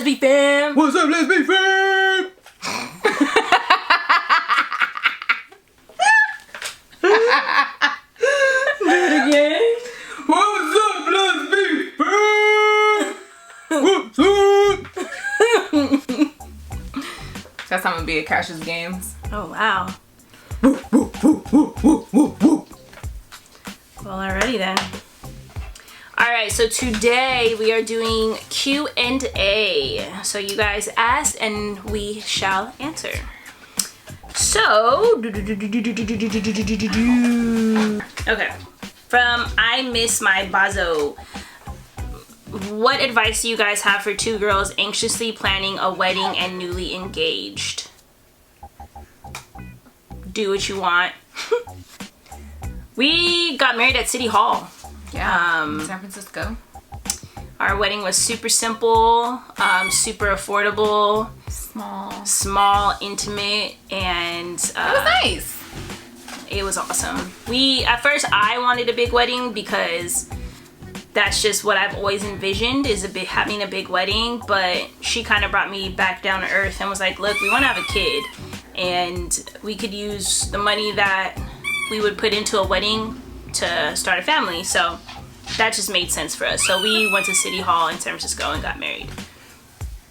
Lesby fam? What's up, Lesby fam? Do it again. What's up, Lesby fam? What's up? That's how I'm gonna be at Cash's games. Oh wow. Well, alrighty then. Alright, so today we are doing Q&A. So you guys asked and we shall answer. So, okay. From I Miss My Bazo. What advice do you guys have for two girls anxiously planning a wedding and newly engaged? Do what you want. We got married at City Hall. Yeah, San Francisco. Our wedding was super simple, super affordable, small, intimate, and it was nice. It was awesome. At first I wanted a big wedding because that's just what I've always envisioned, is having a big wedding, but she kind of brought me back down to earth and was like, look, we want to have a kid and we could use the money that we would put into a wedding to start a family. So that just made sense for us. So we went to City Hall in San Francisco and got married.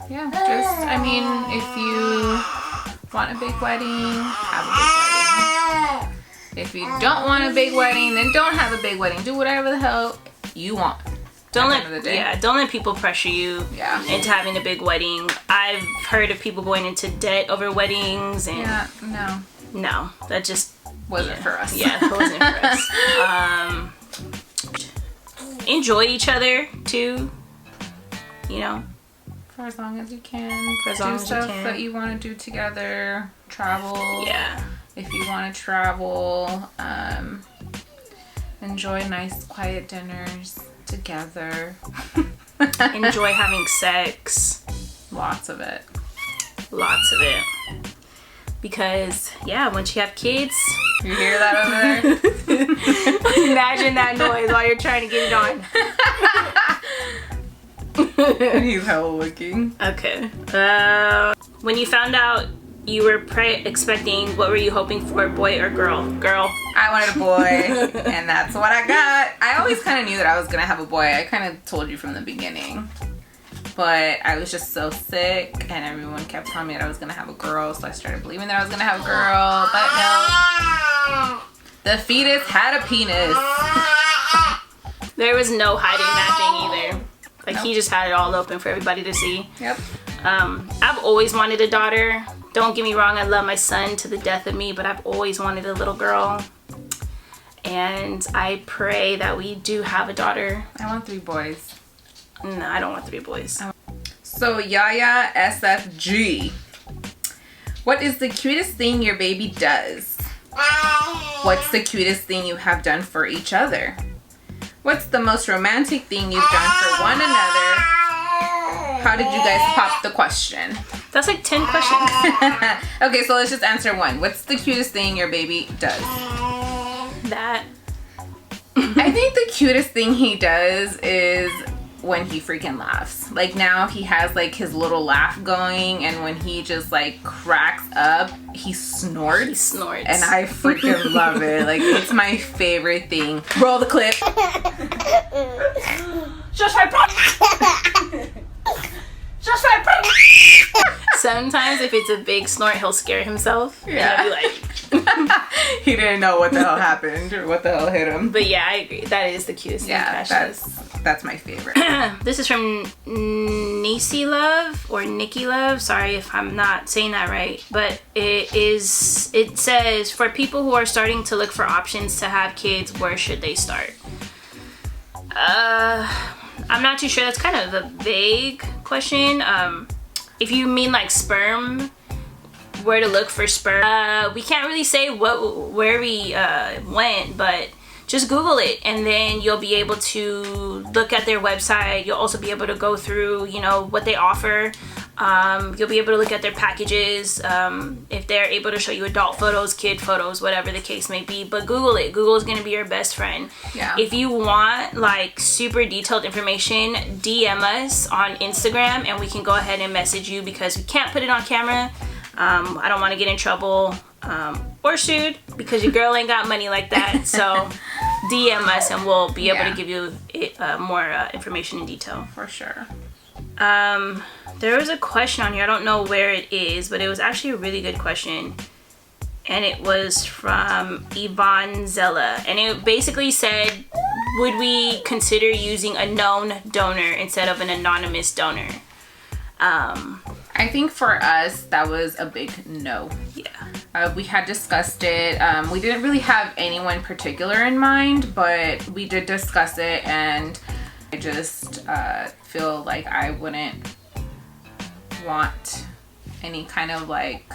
Yeah, I mean, if you want a big wedding, have a big wedding. If you don't want a big wedding, then don't have a big wedding. Do whatever the hell you want. Don't let people pressure you into having a big wedding. I've heard of people going into debt over weddings, and no, that just wasn't for us. Yeah, it wasn't for us. Enjoy each other too, you know, for as long as you can. For as long as you can. Do stuff that you want to do together. Travel. Yeah. If you want to travel, enjoy nice quiet dinners together. Enjoy having sex. Lots of it. Because once you have kids, you hear that over there? Imagine that noise while you're trying to get it on. He's hella looking. Okay. When you found out you were expecting, what were you hoping for, boy or girl? Girl. I wanted a boy, and that's what I got. I always kind of knew that I was gonna have a boy. I kind of told you from the beginning. But I was just so sick, and everyone kept telling me that I was gonna have a girl, so I started believing that I was gonna have a girl. But no, the fetus had a penis. There was no hiding that thing either. Like, he just had it all open for everybody to see. Yep. I've always wanted a daughter. Don't get me wrong, I love my son to the death of me, but I've always wanted a little girl. And I pray that we do have a daughter. I want 3 boys. No, I don't want 3 boys. So Yaya SFG, what is the cutest thing your baby does? What's the cutest thing you have done for each other? What's the most romantic thing you've done for one another? How did you guys pop the question? That's like 10 questions. Okay, so let's just answer one. What's the cutest thing your baby does? That. I think the cutest thing he does is when he freaking laughs. Like, now he has like his little laugh going, and when he just like cracks up, he snorts. And I freaking love it. Like, it's my favorite thing. Roll the clip. Sometimes if it's a big snort, he'll scare himself. Yeah. And I'll be like... He didn't know what the hell happened or what the hell hit him. But yeah, I agree. That is the cutest thing Cash does. That's my favorite. This is from Nisi Love or Nikki Love. Sorry if I'm not saying that right. But it says, for people who are starting to look for options to have kids, where should they start? I'm not too sure. That's kind of a vague question. If you mean like sperm, where to look for sperm, we can't really say where we went, but just Google it, and then you'll be able to look at their website. You'll also be able to go through, you know, what they offer. You'll be able to look at their packages, if they're able to show you adult photos, kid photos, whatever the case may be. But Google it. Google is going to be your best friend. Yeah. If you want like super detailed information, DM us on Instagram and we can go ahead and message you, because we can't put it on camera. I don't want to get in trouble or sued, because your girl ain't got money like that. So DM us and we'll be able to give you more information in detail. For sure. There was a question on here. I don't know where it is, but it was actually a really good question. And it was from Yvonne Zella. And it basically said, would we consider using a known donor instead of an anonymous donor? I think for us, that was a big no. Yeah. We had discussed it. We didn't really have anyone particular in mind, but we did discuss it, and I just feel like I wouldn't want any kind of like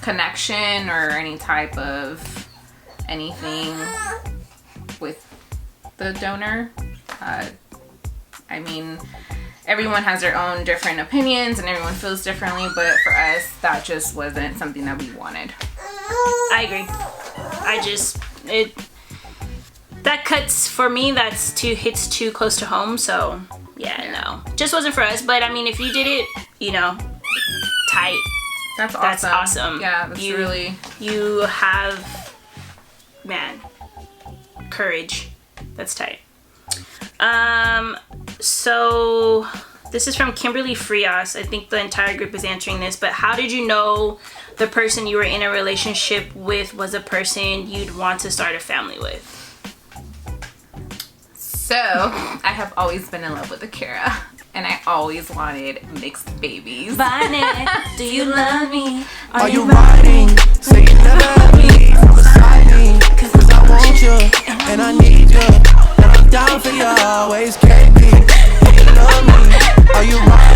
connection or any type of anything with the donor. I mean, everyone has their own different opinions and everyone feels differently, but for us, that just wasn't something that we wanted. I agree. That cuts, for me, hits too close to home, so yeah, no. Just wasn't for us, but I mean, if you did it, tight. That's awesome. That's awesome. Yeah, that's really... You have, man, courage. That's tight. So this is from Kimberly Frias. I think the entire group is answering this, but how did you know the person you were in a relationship with was a person you'd want to start a family with? So, I have always been in love with Akira, and I always wanted mixed babies. Bonnet, do you love me? Are you riding? Say you never leave from beside me, cause I want you, and I need you, and I'm down for you always, KB. You love me. Are you riding?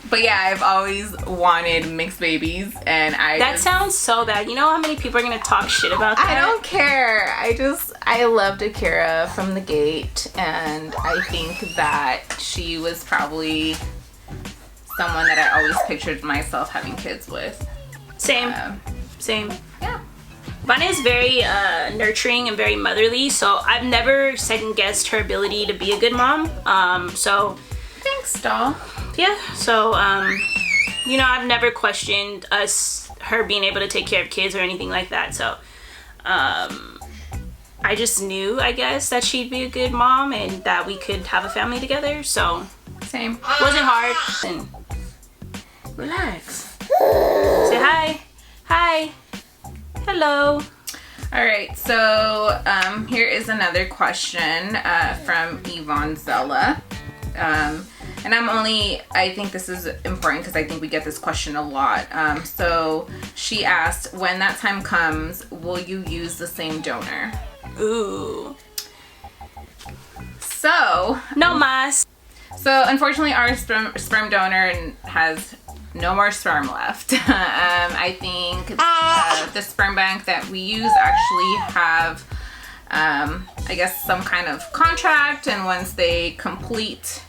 But yeah, I've always wanted mixed babies, and That sounds so bad. You know how many people are gonna talk shit about that? I don't care. I loved Akira from the gate, and I think that she was probably someone that I always pictured myself having kids with. Same. Yeah. Vanya is very nurturing and very motherly, so I've never second guessed her ability to be a good mom. Thanks, doll. Yeah, so I've never questioned her being able to take care of kids or anything like that. So I just knew, I guess, that she'd be a good mom and that we could have a family together. So Same. wasn't hard. And relax. Say hi. Hi. Hello. All right, so here is another question from Yvonne Zella. And I think this is important because I think we get this question a lot. So she asked, when that time comes, will you use the same donor? Ooh. So. No mas. So unfortunately our sperm donor has no more sperm left. I think the sperm bank that we use actually have, I guess, some kind of contract, and once they complete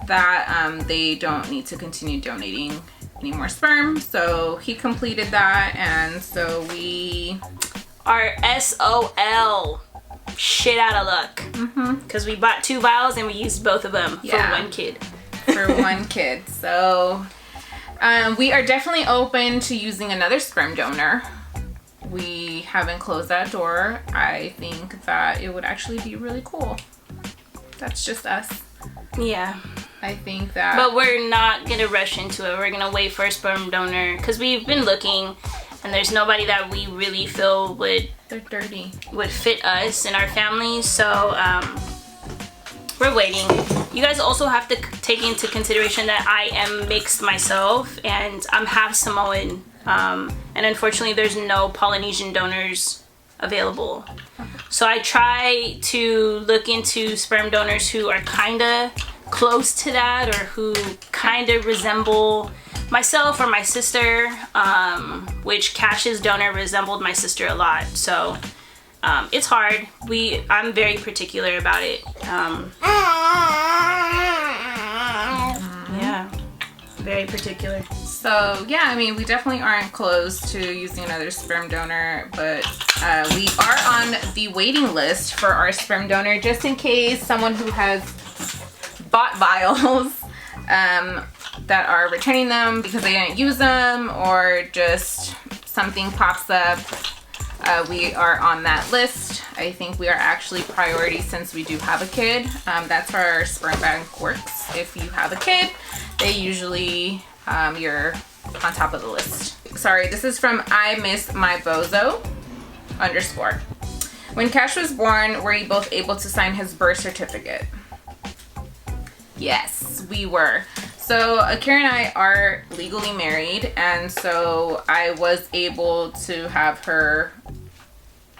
that, they don't need to continue donating any more sperm. So he completed that, and so we are SOL. Shit out of luck. Because we bought 2 vials and we used both of them for one kid. For one kid. So we are definitely open to using another sperm donor. We haven't closed that door. I think that it would actually be really cool. That's just us. Yeah. I think that. But we're not going to rush into it. We're going to wait for a sperm donor because we've been looking and there's nobody that we really feel would fit us and our family. So we're waiting. You guys also have to take into consideration that I am mixed myself and I'm half Samoan. And unfortunately there's no Polynesian donors available. So I try to look into sperm donors who are kind of close to that or who kind of resemble myself or my sister, which Cash's donor resembled my sister a lot. So it's hard. I'm very particular about it. Very particular. So yeah, I mean, we definitely aren't close to using another sperm donor, but we are on the waiting list for our sperm donor, just in case someone who has bought vials that are returning them because they didn't use them, or just something pops up. We are on that list. I think we are actually priority since we do have a kid. That's how our sperm bank works. If you have a kid, they usually, you're on top of the list. Sorry, this is from I Miss My Bozo _ When Cash was born, were you both able to sign his birth certificate? Yes, we were. So Akira and I are legally married, and so I was able to have her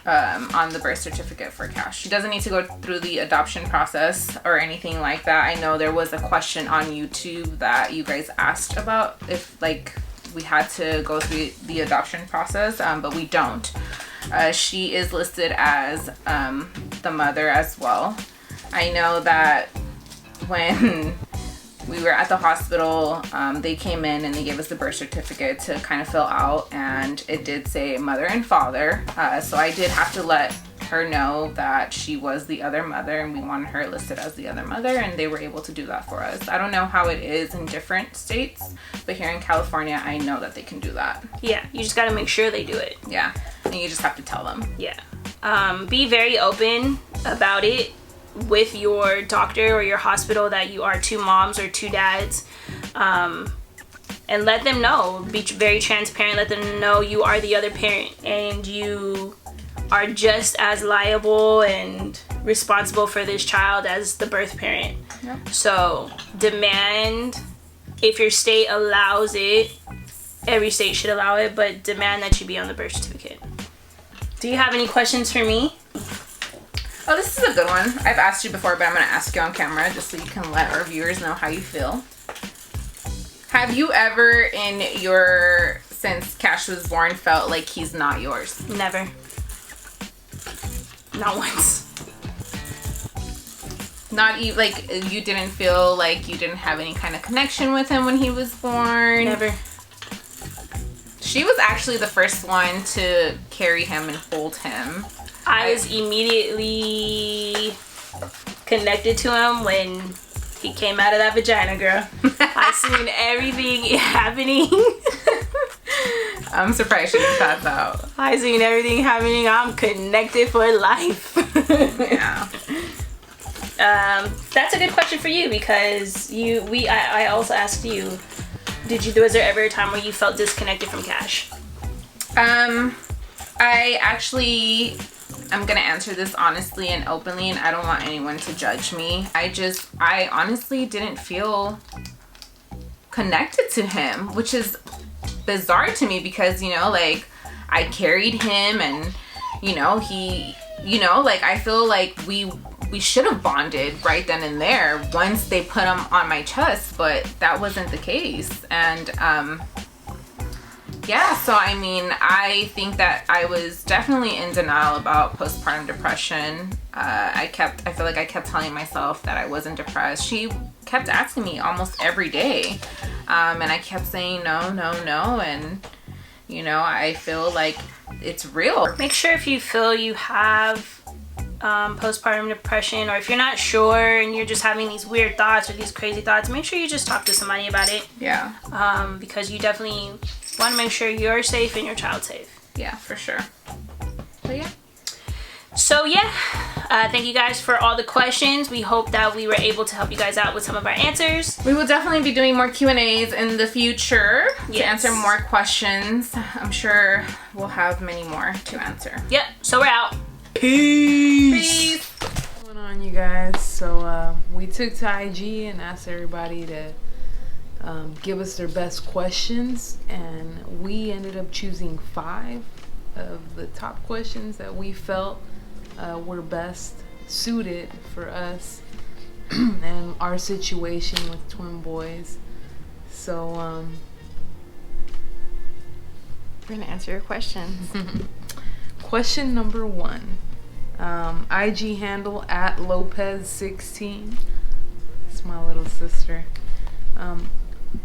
on the birth certificate for Cash. She doesn't need to go through the adoption process or anything like that. I know there was a question on YouTube that you guys asked about if like we had to go through the adoption process, but we don't. She is listed as the mother as well. I know that when we were at the hospital, they came in and they gave us the birth certificate to kind of fill out, and it did say mother and father. So I did have to let her know that she was the other mother and we wanted her listed as the other mother, and they were able to do that for us. I don't know how it is in different states, but here in California, I know that they can do that. Yeah, you just gotta make sure they do it. Yeah, and you just have to tell them. Yeah. Be very open about it with your doctor or your hospital that you are two moms or two dads, and let them know. Be very transparent. Let them know you are the other parent and you are just as liable and responsible for this child as the birth parent. Yep. So demand, if your state allows it, every state should allow it, but demand that you be on the birth certificate. Do you have any questions for me? Oh, this is a good one. I've asked you before, but I'm going to ask you on camera just so you can let our viewers know how you feel. Have you ever since Cash was born, felt like he's not yours? Never. Not once. Not even, like, you didn't feel like you didn't have any kind of connection with him when he was born? Never. She was actually the first one to carry him and hold him. I was immediately connected to him when he came out of that vagina, girl. I seen everything happening. I'm surprised she didn't pass out. I seen everything happening. I'm connected for life. Yeah. That's a good question for you because I also asked you, was there ever a time where you felt disconnected from Cash? I'm gonna answer this honestly and openly, and I don't want anyone to judge me. I honestly didn't feel connected to him, which is bizarre to me because, you know, like, I carried him and, you know, I feel like we should have bonded right then and there once they put him on my chest, but that wasn't the case. And yeah, so I mean, I think that I was definitely in denial about postpartum depression. I feel like I kept telling myself that I wasn't depressed. She kept asking me almost every day, and I kept saying no, and you know, I feel like it's real. Make sure if you feel you have postpartum depression, or if you're not sure and you're just having these weird thoughts or these crazy thoughts, make sure you just talk to somebody about it. Yeah. Because you definitely want to make sure you're safe and your child's safe. Yeah, for sure. But yeah. So yeah, thank you guys for all the questions. We hope that we were able to help you guys out with some of our answers. We will definitely be doing more Q&As in the future to answer more questions. I'm sure we'll have many more to answer. Yep, so we're out. Peace. What's going on, you guys? So we took to IG and asked everybody to give us their best questions, and we ended up choosing 5 of the top questions that we felt were best suited for us and our situation with twin boys. So we're gonna answer your questions. Question number 1. IG handle @Lopez16. It's my little sister.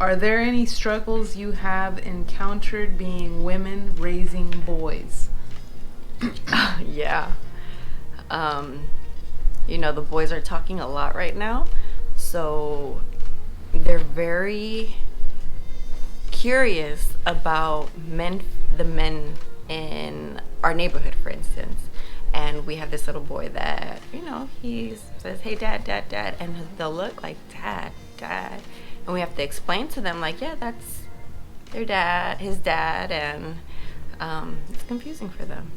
Are there any struggles you have encountered being women raising boys? Yeah. The boys are talking a lot right now, so they're very curious about the men in our neighborhood, for instance. And we have this little boy that, he says, "Hey, dad, dad, dad," and they'll look like, "Dad, dad," and we have to explain to them, like, yeah, that's their dad, his dad, and it's confusing for them.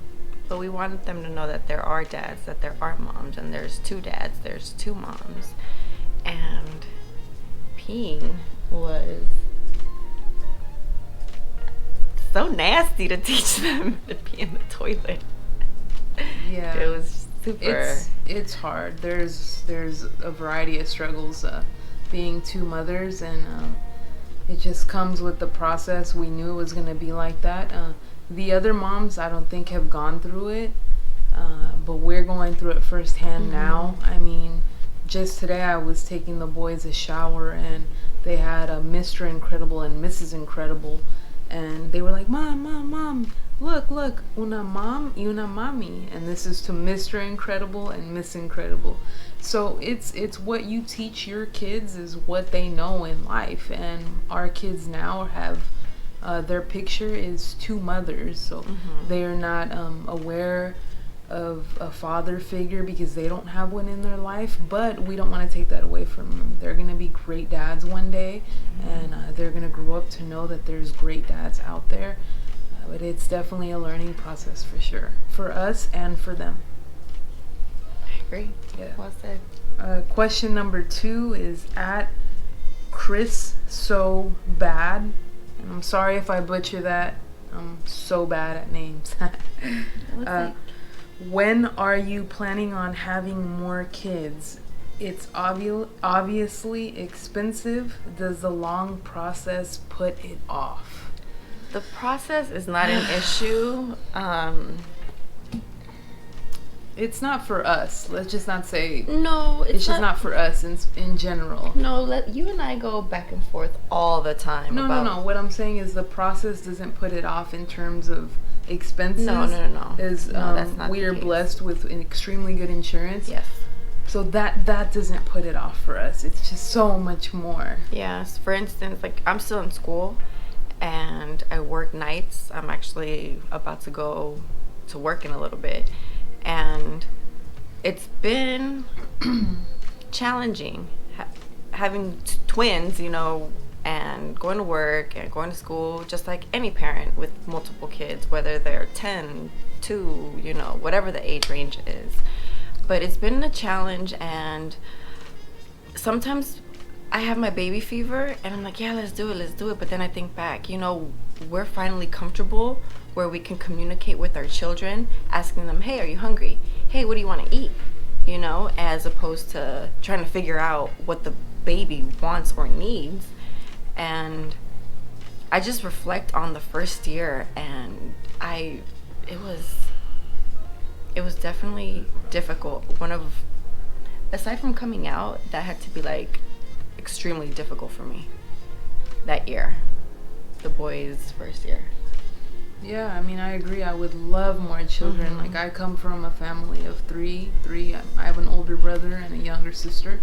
But we want them to know that there are dads, that there are moms, and there's two dads, there's two moms. And peeing was so nasty to teach them to pee in the toilet. Yeah, it was super. It's hard. There's a variety of struggles being two mothers, and it just comes with the process. We knew it was gonna be like that. The other moms, I don't think, have gone through it, but we're going through it firsthand now. I mean, just today I was taking the boys a shower, and they had a Mr. Incredible and Mrs. Incredible, and they were like, Mom, look, una mom y una mami, and this is to Mr. Incredible and Miss Incredible. So it's what you teach your kids is what they know in life, and our kids now have their picture is two mothers, so they are not aware of a father figure because they don't have one in their life, but we don't want to take that away from them. They're going to be great dads one day, and they're going to grow up to know that there's great dads out there, but it's definitely a learning process for sure, for us and for them. I agree. Yeah. Well said. Question number 2 is at Chris So Bad. And I'm sorry if I butcher that. I'm so bad at names. When are you planning on having more kids? It's obviously expensive. Does the long process put it off? The process is not an issue. It's not for us. Let's just not say. No, it's just not for us in general. No, you and I go back and forth all the time. No. What I'm saying is the process doesn't put it off in terms of expenses. No. Is that's not we the are case. Blessed with an extremely good insurance. Yes. So that doesn't put it off for us. It's just so much more. Yes. For instance, like I'm still in school, and I work nights. I'm actually about to go to work in a little bit. And it's been challenging having twins, and going to work and going to school, just like any parent with multiple kids, whether they're 10, 2, whatever the age range is. But it's been a challenge, and sometimes I have my baby fever and I'm like, yeah, let's do it. But then I think back, we're finally comfortable where we can communicate with our children, asking them, hey, are you hungry? Hey, what do you want to eat? As opposed to trying to figure out what the baby wants or needs. And I just reflect on the first year, and it was definitely difficult. Aside from coming out, that had to be like extremely difficult for me that year, the boys' first year. Yeah, I mean, I agree. I would love more children. Like, I come from a family of three. I have an older brother and a younger sister.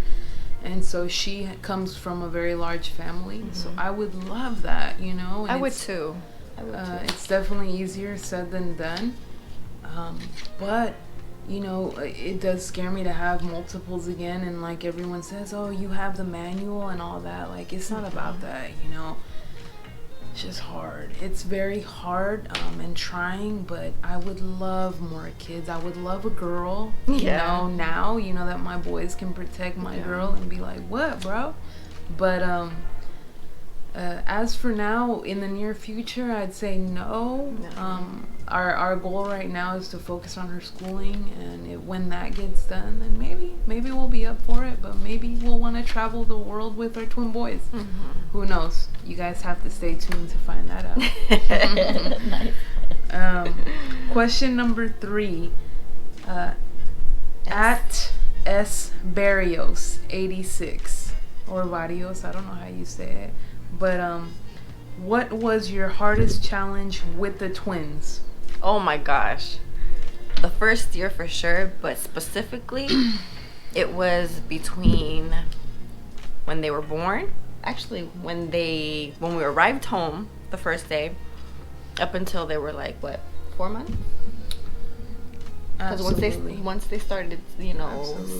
And so she comes from a very large family. So I would love that, And I would too. It's definitely easier said than done. But, it does scare me to have multiples again. And like everyone says, oh, you have the manual and all that. Like, it's not about that, It's just hard. It's very hard and trying, but I would love more kids. I would love a girl, now, that my boys can protect my girl and be like, what, bro? But as for now, in the near future, I'd say no. Our goal right now is to focus on her schooling, and when that gets done, then maybe we'll be up for it, but maybe we'll want to travel the world with our twin boys. Who knows? You guys have to stay tuned to find that out. Nice. Question number 3. At S. Barrios 86 or Barrios, I don't know how you say it. But what was your hardest challenge with the twins? Oh my gosh. The first year for sure, but specifically, it was between when they were born. Actually, when we arrived home the first day, up until they were like, what, 4 months? Because once they started,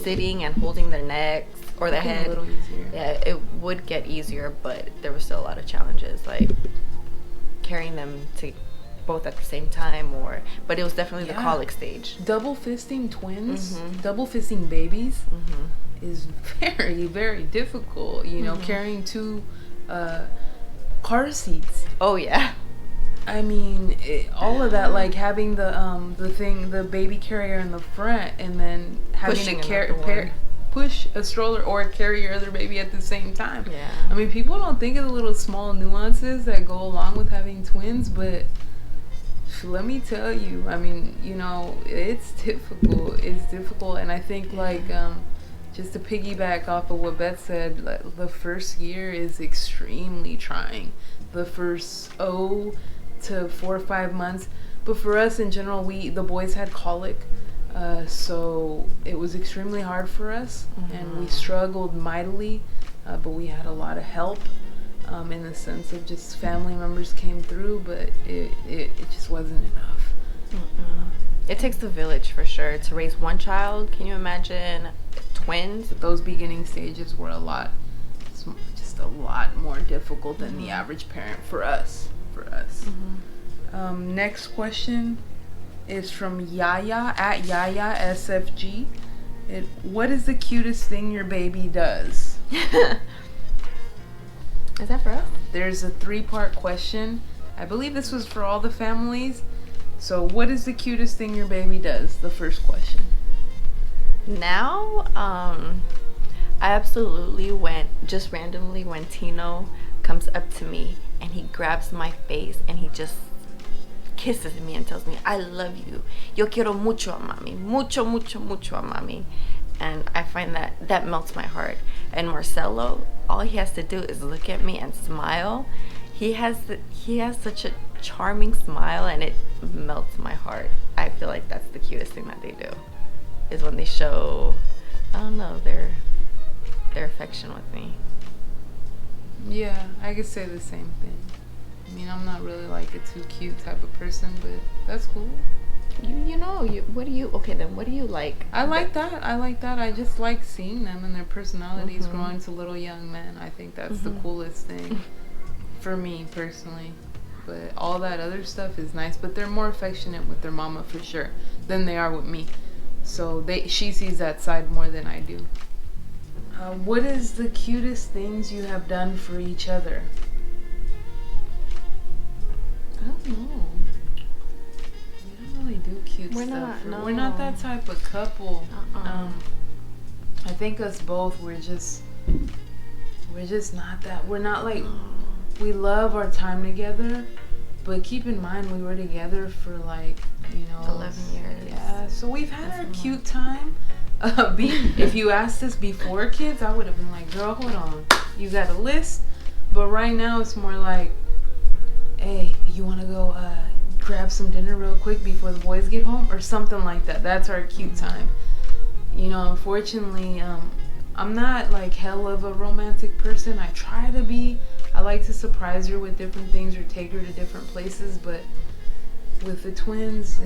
sitting and holding their necks or their head, a little easier. Yeah, it would get easier, but there were still a lot of challenges, like carrying them to both at the same time, but it was definitely the colic stage. Double fisting twins, double fisting babies is very, very difficult. Carrying 2 car seats. Oh yeah. I mean, all of that, like having the baby carrier in the front, and then having Pushing to push a stroller or carry your other baby at the same time. Yeah. I mean, people don't think of the little small nuances that go along with having twins, but let me tell you, I mean, it's difficult. It's difficult, and I think like just to piggyback off of what Beth said, like, the first year is extremely trying. The first to 4 or 5 months, but for us in general, the boys had colic, so it was extremely hard for us, and we struggled mightily, but we had a lot of help, in the sense of just family members came through, but it just wasn't enough. It takes a village for sure to raise one child. Can you imagine twins? Those beginning stages were just a lot more difficult than the average parent for us. Next question is from Yaya at Yaya SFG. What is the cutest thing your baby does? Is that for us? There's a 3-part question. I believe this was for all the families. So what is the cutest thing your baby does? The first question. Now, I absolutely just randomly when Tino comes up to me and he grabs my face and he just kisses me and tells me, I love you. Yo quiero mucho a mami. Mucho, mucho, mucho a mami. And I find that melts my heart. And Marcelo, all he has to do is look at me and smile. He has such a charming smile, and it melts my heart. I feel like that's the cutest thing that they do, is when they show, I don't know, their affection with me. Yeah, I could say the same thing. I mean, I'm not really like a too cute type of person, but that's cool. What do you like? I like that. I just like seeing them and their personalities grow into little young men. I think that's the coolest thing for me personally. But all that other stuff is nice, but they're more affectionate with their mama for sure than they are with me. So she sees that side more than I do. What is the cutest things you have done for each other? I don't know. We don't really do cute stuff. We're not that type of couple. I think us both, we're just not that. We're not like, we love our time together, but keep in mind we were together for 11 years. Yeah, so we've had our cute time. If you asked us before kids, I would have been like, girl, hold on, you got a list? But right now it's more like, hey, you want to go grab some dinner real quick before the boys get home, or something like that. That's our cute time. Unfortunately, I'm not like hell of a romantic person. I try to be. I like to surprise her with different things or take her to different places, but with the twins,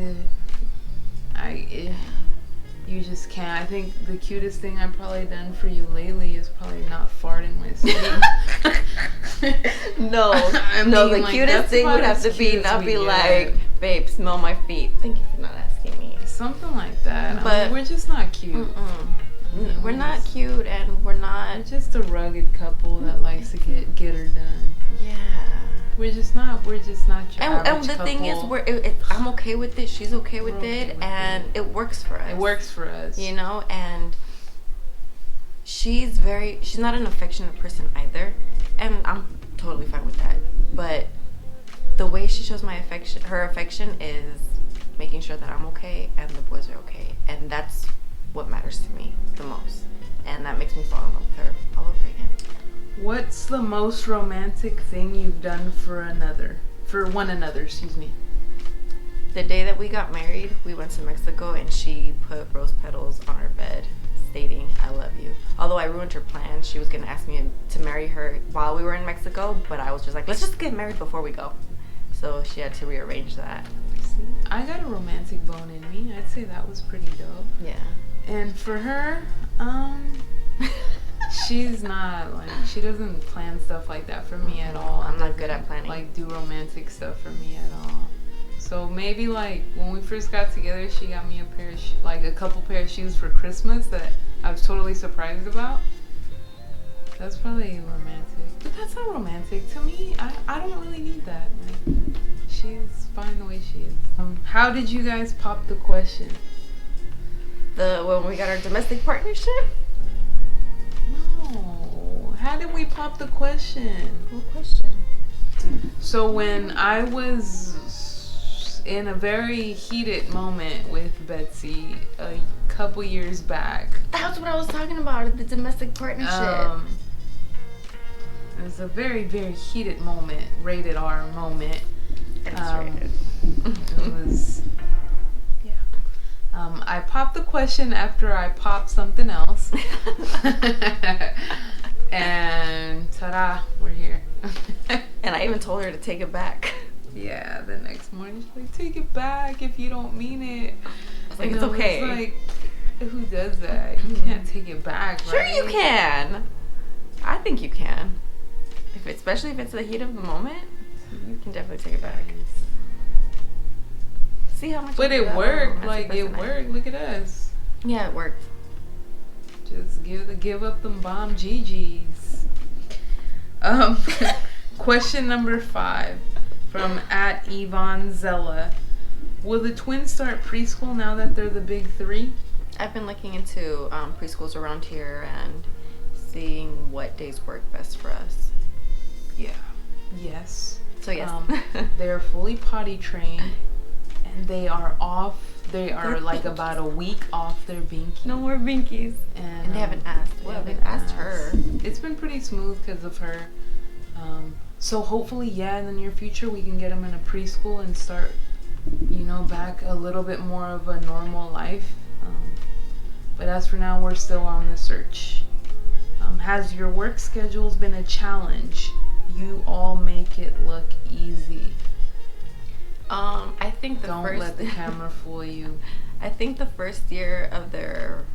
you just can't. I think the cutest thing I've probably done for you lately is probably not farting my sleep. No, the cutest thing would have to be not be like, babe, smell my feet. Thank you for not asking me. Something like that. But we're just not cute. We're not cute, and we're not. We're just a rugged couple that likes to get her done. Yeah. We're just not your and the couple. thing is, I'm okay with it. She's okay with it, and it works for us. It works for us. And she's not an affectionate person either, and I'm totally fine with that. But the way she shows her affection is making sure that I'm okay and the boys are okay, and that's what matters to me the most, and that makes me fall in love with her all over again. What's the most romantic thing you've done for one another, excuse me? The day that we got married, we went to Mexico and she put rose petals on our bed stating, "I love you." Although I ruined her plan. She was going to ask me to marry her while we were in Mexico, but I was just like, let's just get married before we go. So she had to rearrange that. See, I got a romantic bone in me. I'd say that was pretty dope. Yeah. And for her, she's not like, she doesn't plan stuff like that for me at all. I'm not good at planning. Like do romantic stuff for me at all. So maybe like when we first got together, she got me a couple pair of shoes for Christmas that I was totally surprised about. That's probably romantic, but that's not romantic to me. I don't really need that. Like, she's fine the way she is. How did you guys pop the question? When we got our domestic partnership? No. How did we pop the question? What question? So when I was in a very heated moment with Betsy a couple years back. That's what I was talking about, the domestic partnership. It was a very, very heated moment, rated R moment. Rated. It was, yeah. I popped the question after I popped something else. And ta-da, we're here. And I even told her to take it back. Yeah, the next morning she's like, take it back if you don't mean it. I was like, it's okay. Like, who does that? You can't take it back, right? Sure you can. I think you can. Especially if it's the heat of the moment, you can definitely take it back. See how much. But it worked. Like, it worked. Look at us. Yeah, it worked. Just give up them bomb GGs. Question number 5 from @YvonneZella. Will the twins start preschool now that they're the big 3? I've been looking into preschools around here and seeing what days work best for us. Yeah. Yes. So yes. They're fully potty trained and they are off. They are like binkies. About a week off their binkies. No more binkies. And they haven't asked. Well, they've asked her. It's been pretty smooth because of her. So hopefully, yeah, in the near future, we can get them in a preschool and start, back a little bit more of a normal life. But as for now, we're still on the search. Has your work schedules been a challenge? You all make it look easy. I think Don't let the camera fool you. I think the first year of their,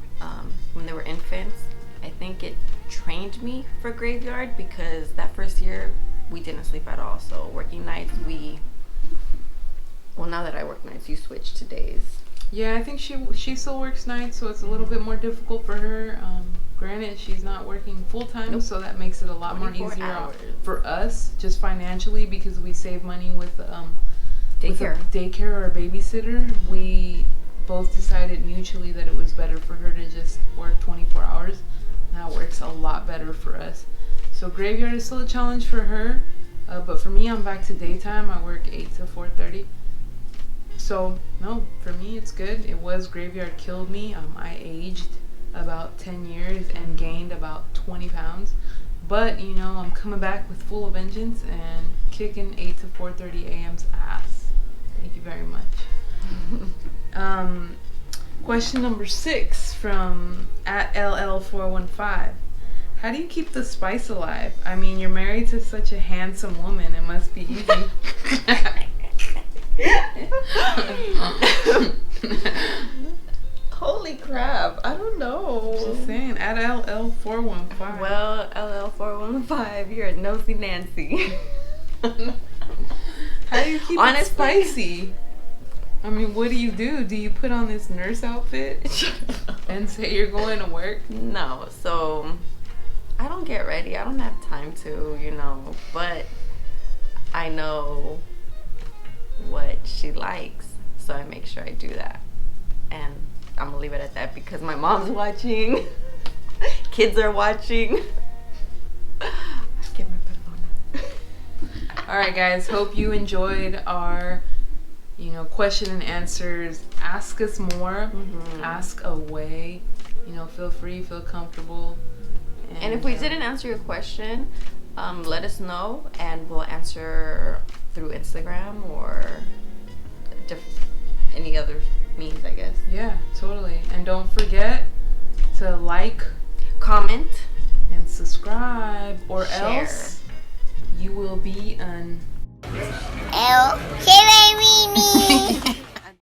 when they were infants, I think it trained me for graveyard because that first year we didn't sleep at all. So working nights, now that I work nights, you switch to days. Yeah, I think she still works nights, so it's a little bit more difficult for her. Granted, she's not working full time, so that makes it a lot more easier for us, just financially, because we save money with daycare or babysitter. We both decided mutually that it was better for her to just work 24 hours. That works a lot better for us. So graveyard is still a challenge for her, but for me, I'm back to daytime. I work 8 to 4:30. So no, for me it's good. It was graveyard killed me. I aged about 10 years and gained about 20 pounds. But I'm coming back with full of vengeance and kicking 8 to 4:30 a.m.'s ass. Thank you very much. Question number 6 from @LL415. How do you keep the spice alive? I mean, you're married to such a handsome woman. It must be easy. Holy crap, I don't know. Just saying, @LL415. Well, LL415, you're a nosy Nancy. How do you keep it spicy? I mean, what do? Do you put on this nurse outfit and say you're going to work? No, so I don't get ready. I don't have time to, but I know what she likes, so I make sure I do that. And I'm gonna leave it at that because my mom's watching, kids are watching. Get my perdona. All right, guys, hope you enjoyed our question and answers. Ask us more. Ask away. Feel free, feel comfortable, And if we didn't answer your question, let us know, and we'll answer through Instagram or any other means, I guess. Yeah, totally. And don't forget to like, comment, and subscribe, or share. else you will be El, que baby me.